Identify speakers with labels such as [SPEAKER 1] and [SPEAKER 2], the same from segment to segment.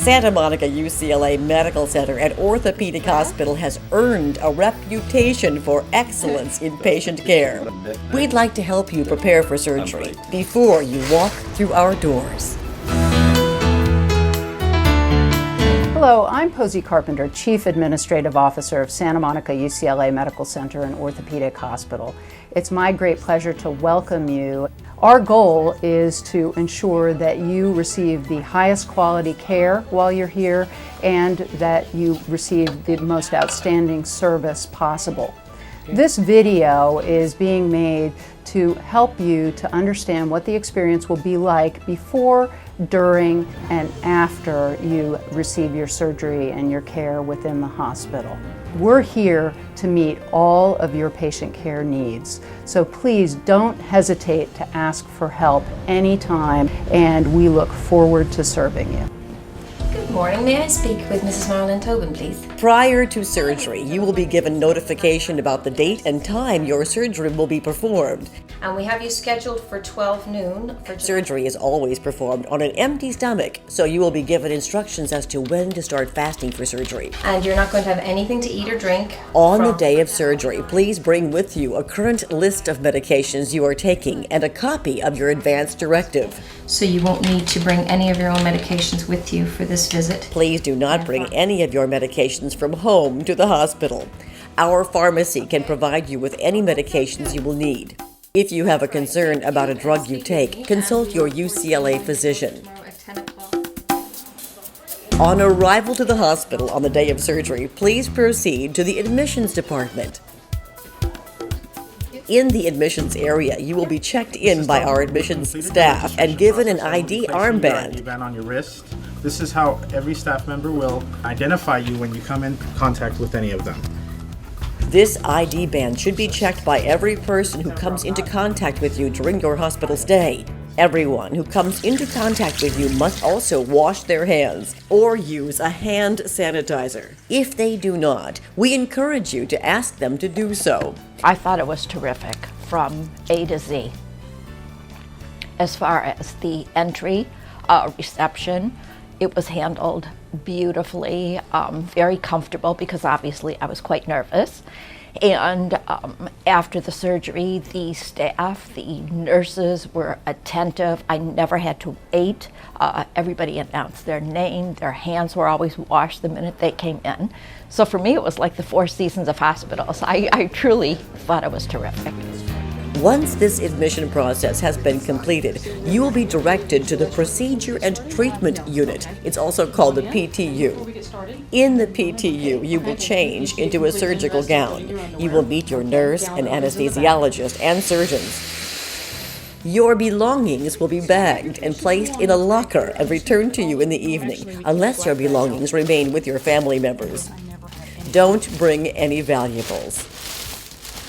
[SPEAKER 1] Santa Monica UCLA Medical Center and Orthopedic Hospital has earned a reputation for excellence in patient care. We'd like to help you prepare for surgery before you walk through our doors.
[SPEAKER 2] Hello, I'm Posey Carpenter, Chief Administrative Officer of Santa Monica UCLA Medical Center and Orthopedic Hospital. It's my great pleasure to welcome you. Our goal is to ensure that you receive the highest quality care while you're here and that you receive the most outstanding service possible. This video is being made to help you to understand what the experience will be like before, during, and after you receive your surgery and your care within the hospital. We're here to meet all of your patient care needs, so please don't hesitate to ask for help anytime, and we look forward to serving you.
[SPEAKER 3] Good morning. May I speak with Mrs. Marilyn Tobin, please?
[SPEAKER 1] Prior to surgery, you will be given notification about the date and time your surgery will be performed.
[SPEAKER 3] And we have you scheduled for 12 noon.
[SPEAKER 1] Surgery is always performed on an empty stomach, so you will be given instructions as to when to start fasting for surgery.
[SPEAKER 3] And you're not going to have anything to eat or drink.
[SPEAKER 1] On the day of surgery, please bring with you a current list of medications you are taking and a copy of your advance directive.
[SPEAKER 3] So you won't need to bring any of your own medications with you for this visit.
[SPEAKER 1] Please do not bring any of your medications from home to the hospital. Our pharmacy can provide you with any medications you will need. If you have a concern about a drug you take, consult your UCLA physician. On arrival to the hospital on the day of surgery, please proceed to the admissions department. In the admissions area, you will be checked in by our admissions staff and given an ID armband.
[SPEAKER 4] ID band on your wrist. This is how every staff member will identify you when you come in contact with any of them.
[SPEAKER 1] This ID band should be checked by every person who comes into contact with you during your hospital stay. Everyone who comes into contact with you must also wash their hands or use a hand sanitizer. If they do not, we encourage you to ask them to do so.
[SPEAKER 5] I thought it was terrific from A to Z. As far as the entry, reception, it was handled beautifully, very comfortable because obviously I was quite nervous. And after the surgery, the staff, the nurses were attentive. I never had to wait. Everybody announced their name. Their hands were always washed the minute they came in. So for me, it was like the Four Seasons of hospitals. I truly thought it was terrific.
[SPEAKER 1] Once this admission process has been completed, you will be directed to the Procedure and Treatment Unit. It's also called the PTU. In the PTU, you will change into a surgical gown. You will meet your nurse, an anesthesiologist, and surgeons. Your belongings will be bagged and placed in a locker and returned to you in the evening, unless your belongings remain with your family members. Don't bring any valuables.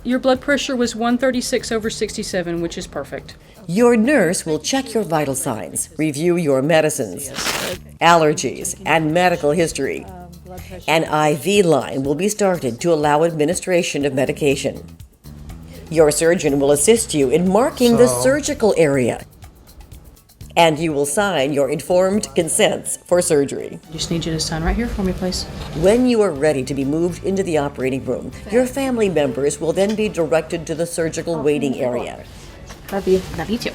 [SPEAKER 6] Your blood pressure was 136/67, which is perfect.
[SPEAKER 1] Your nurse will check your vital signs, review your medicines, allergies, and medical history. An IV line will be started to allow administration of medication. Your surgeon will assist you in marking the surgical area, and you will sign your informed consents for surgery.
[SPEAKER 6] Just need you to sign right here for me, please.
[SPEAKER 1] When you are ready to be moved into the operating room, your family members will then be directed to the surgical waiting area.
[SPEAKER 6] Love you. Love you too.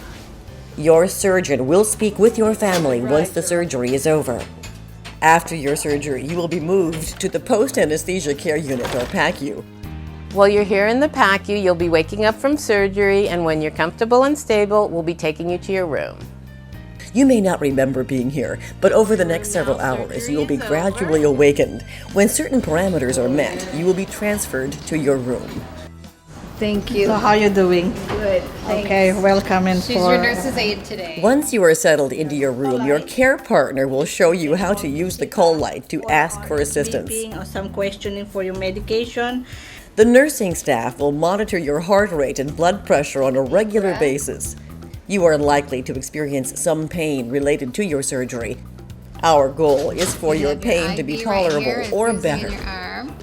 [SPEAKER 1] Your surgeon will speak with your family once the surgery is over. After your surgery, you will be moved to the Post-anesthesia care unit, or PACU.
[SPEAKER 7] While you're here in the PACU, you'll be waking up from surgery, and when you're comfortable and stable, we'll be taking you to your room.
[SPEAKER 1] You may not remember being here, but over the next several hours, you will be gradually awakened. When certain parameters are met, you will be transferred to your room.
[SPEAKER 8] Thank you.
[SPEAKER 9] So how are you doing?
[SPEAKER 8] Good. Thanks.
[SPEAKER 9] Okay, welcome in.
[SPEAKER 8] She's your nurse's aide today.
[SPEAKER 1] Once you are settled into your room, your care partner will show you how to use the call light to ask for assistance.
[SPEAKER 9] Or some questioning for your medication.
[SPEAKER 1] The nursing staff will monitor your heart rate and blood pressure on a regular basis. You are likely to experience some pain related to your surgery. Our goal is for your pain to be tolerable or better.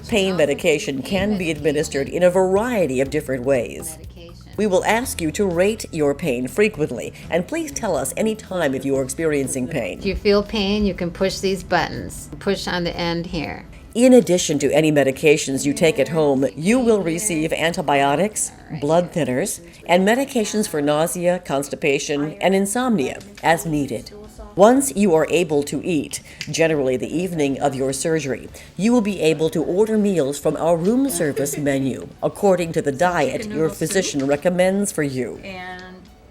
[SPEAKER 1] Pain medication can be administered in a variety of different ways. We will ask you to rate your pain frequently, and please tell us any time if you are experiencing pain.
[SPEAKER 10] If you feel pain, you can push these buttons. Push on the end here.
[SPEAKER 1] In addition to any medications you take at home, you will receive antibiotics, blood thinners, and medications for nausea, constipation, and insomnia as needed. Once you are able to eat, generally the evening of your surgery, you will be able to order meals from our room service menu according to the diet your physician recommends for you.
[SPEAKER 11] And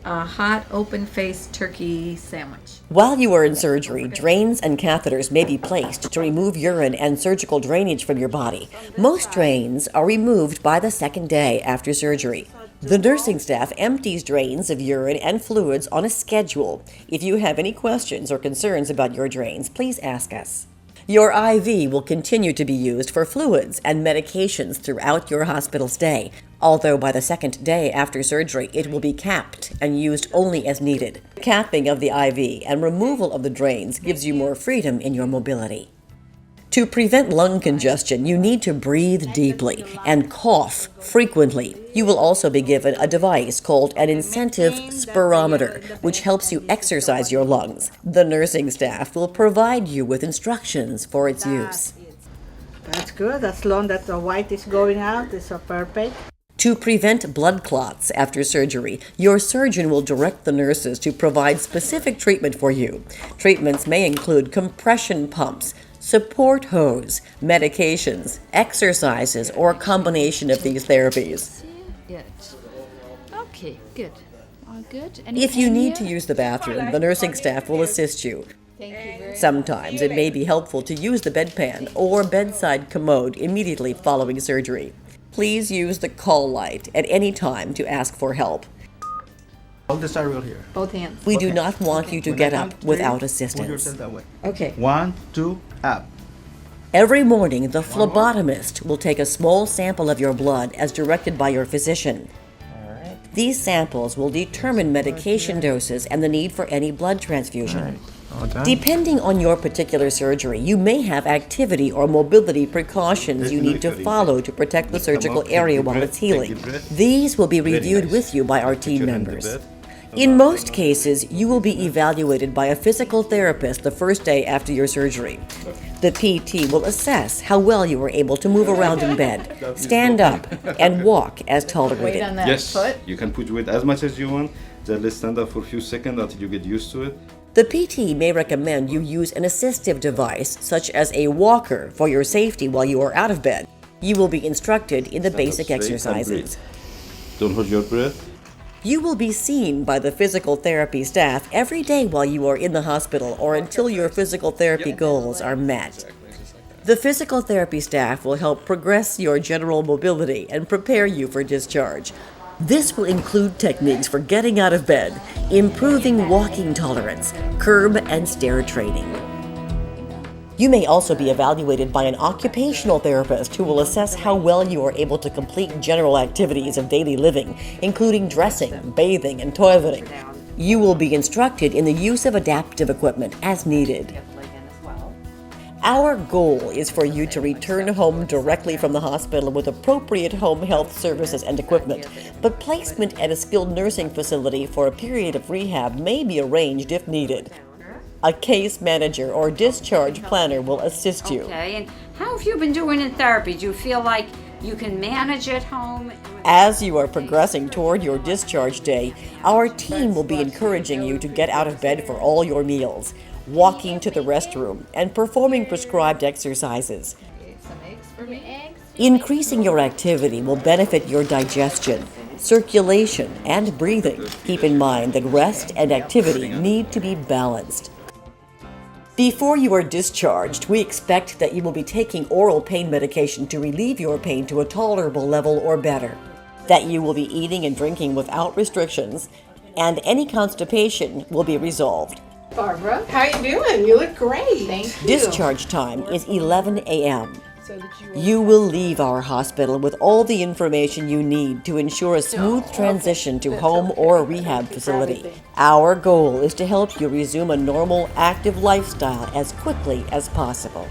[SPEAKER 11] a hot open-faced turkey sandwich.
[SPEAKER 1] While you are in surgery, drains and catheters may be placed to remove urine and surgical drainage from your body. Most drains are removed by the second day after surgery. The nursing staff empties drains of urine and fluids on a schedule. If you have any questions or concerns about your drains, please ask us. Your IV will continue to be used for fluids and medications throughout your hospital stay, although by the second day after surgery it will be capped and used only as needed. Capping of the IV and removal of the drains gives you more freedom in your mobility. To prevent lung congestion, you need to breathe deeply and cough frequently. You will also be given a device called an incentive spirometer, which helps you exercise your lungs. The nursing staff will provide you with instructions for its use.
[SPEAKER 9] That's good. As long as the white is going out, it's perfect.
[SPEAKER 1] To prevent blood clots after surgery, your surgeon will direct the nurses to provide specific treatment for you. Treatments may include compression pumps, support hose, medications, exercises, or a combination of these therapies.
[SPEAKER 10] Okay, good. All good.
[SPEAKER 1] If you need to use the bathroom, the nursing staff will assist you. Sometimes it may be helpful to use the bedpan or bedside commode immediately following surgery. Please use the call light at any time to ask for help.
[SPEAKER 4] Hold the star wheel here.
[SPEAKER 10] Both hands.
[SPEAKER 1] We do not want you to get up without assistance.
[SPEAKER 4] Yourself that way.
[SPEAKER 10] Okay.
[SPEAKER 4] 1, 2, up.
[SPEAKER 1] Every morning, the phlebotomist will take a small sample of your blood as directed by your physician. These samples will determine medication doses and the need for any blood transfusion. Depending on your particular surgery, you may have activity or mobility precautions you need to follow to protect the surgical area while it's healing. These will be reviewed with you by our team members. In most cases, you will be evaluated by a physical therapist the first day after your surgery. The PT will assess how well you were able to move around in bed, stand up, and walk as tolerated.
[SPEAKER 12] Yes, you can put weight as much as you want. Then let's stand up for a few seconds until you get used to it.
[SPEAKER 1] The PT may recommend you use an assistive device, such as a walker, for your safety while you are out of bed. You will be instructed in the basic exercises.
[SPEAKER 12] Don't hold your breath.
[SPEAKER 1] You will be seen by the physical therapy staff every day while you are in the hospital or until your physical therapy goals are met. The physical therapy staff will help progress your general mobility and prepare you for discharge. This will include techniques for getting out of bed, improving walking tolerance, curb and stair training. You may also be evaluated by an occupational therapist who will assess how well you are able to complete general activities of daily living, including dressing, bathing, and toileting. You will be instructed in the use of adaptive equipment as needed. Our goal is for you to return home directly from the hospital with appropriate home health services and equipment, but placement at a skilled nursing facility for a period of rehab may be arranged if needed. A case manager or discharge planner will assist you.
[SPEAKER 10] Okay, and how have you been doing in therapy? Do you feel like you can manage at home?
[SPEAKER 1] As you are progressing toward your discharge day, our team will be encouraging you to get out of bed for all your meals, walking to the restroom, and performing prescribed exercises. Increasing your activity will benefit your digestion, circulation, and breathing. Keep in mind that rest and activity need to be balanced. Before you are discharged, we expect that you will be taking oral pain medication to relieve your pain to a tolerable level or better, that you will be eating and drinking without restrictions, and any constipation will be resolved.
[SPEAKER 11] Barbara, how you doing? You look great. Thank you.
[SPEAKER 1] Discharge time is 11 a.m. You will leave our hospital with all the information you need to ensure a smooth transition to home or a rehab facility. Our goal is to help you resume a normal, active lifestyle as quickly as possible.